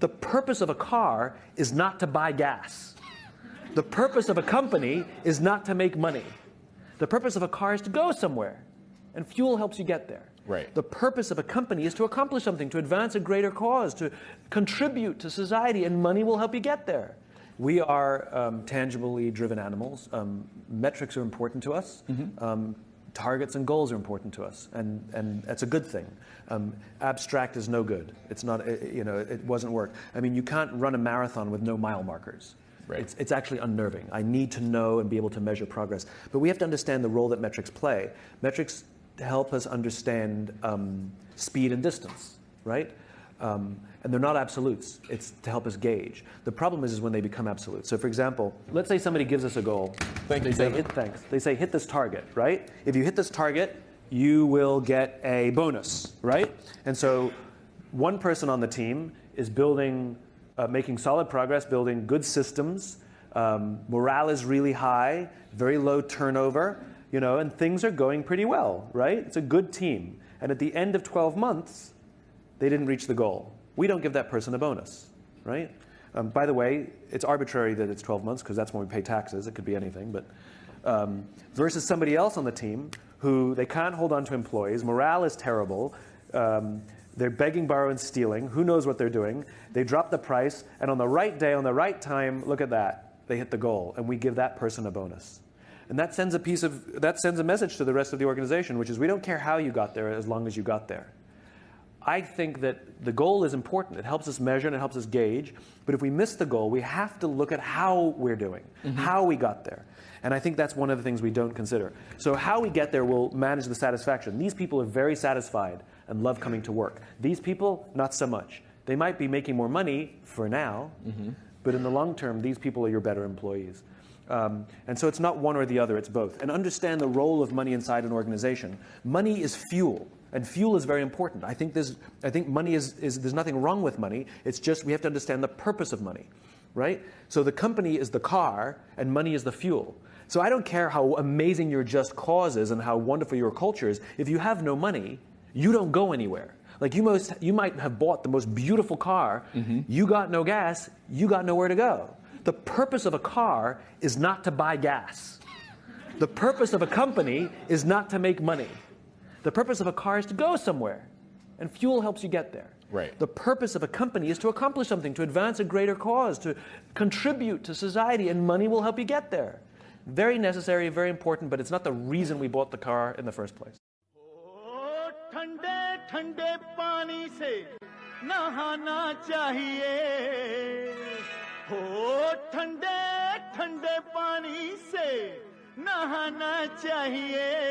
The purpose of a car is not to buy gas. The purpose of a company is not to make money. The purpose of a car is to go somewhere, and fuel helps you get there. Right. The purpose of a company is to accomplish something, to advance a greater cause, to contribute to society, and money will help you get there. We are tangibly driven animals. Metrics are important to us. Targets and goals are important to us, and that's a good thing. Abstract is no good. It's not, it wasn't work. I mean, you can't run a marathon with no mile markers. Right. It's actually unnerving. I need to know and be able to measure progress. But we have to understand the role that metrics play. Metrics help us understand speed and distance, right? And they're not absolutes. It's to help us gauge. The problem is when they become absolute. So for example, let's say somebody gives us a goal. They say, hit this target, right? If you hit this target, you will get a bonus, right? And so one person on the team is building, making solid progress, building good systems. Morale is really high, very low turnover, and things are going pretty well, right? It's a good team. And at the end of 12 months, they didn't reach the goal. We don't give that person a bonus, right? By the way, it's arbitrary that it's 12 months because that's when we pay taxes. It could be anything, but versus somebody else on the team who they can't hold on to employees, morale is terrible, they're begging, borrowing, stealing, who knows what they're doing, they drop the price, and on the right day, on the right time, look at that, they hit the goal, and we give that person a bonus. And that sends a message to the rest of the organization, which is we don't care how you got there as long as you got there. I think that the goal is important. It helps us measure and it helps us gauge. But if we miss the goal, we have to look at how we're doing, how we got there. And I think that's one of the things we don't consider. So how we get there will manage the satisfaction. These people are very satisfied and love coming to work. These people, not so much. They might be making more money for now, but in the long term, these people are your better employees. And so it's not one or the other, it's both. And understand the role of money inside an organization. Money is fuel. And fuel is very important. I think money there's nothing wrong with money. It's just we have to understand the purpose of money, right? So the company is the car and money is the fuel. So I don't care how amazing your just cause is and how wonderful your culture is. If you have no money, you don't go anywhere. Like you might have bought the most beautiful car. You got no gas. You got nowhere to go. The purpose of a car is not to buy gas. The purpose of a company is not to make money. The purpose of a car is to go somewhere, and fuel helps you get there. Right. The purpose of a company is to accomplish something, to advance a greater cause, to contribute to society, and money will help you get there. Very necessary, very important, but it's not the reason we bought the car in the first place. ठंडे ठंडे पानी से नहाना चाहिए हो ठंडे ठंडे पानी से नहाना चाहिए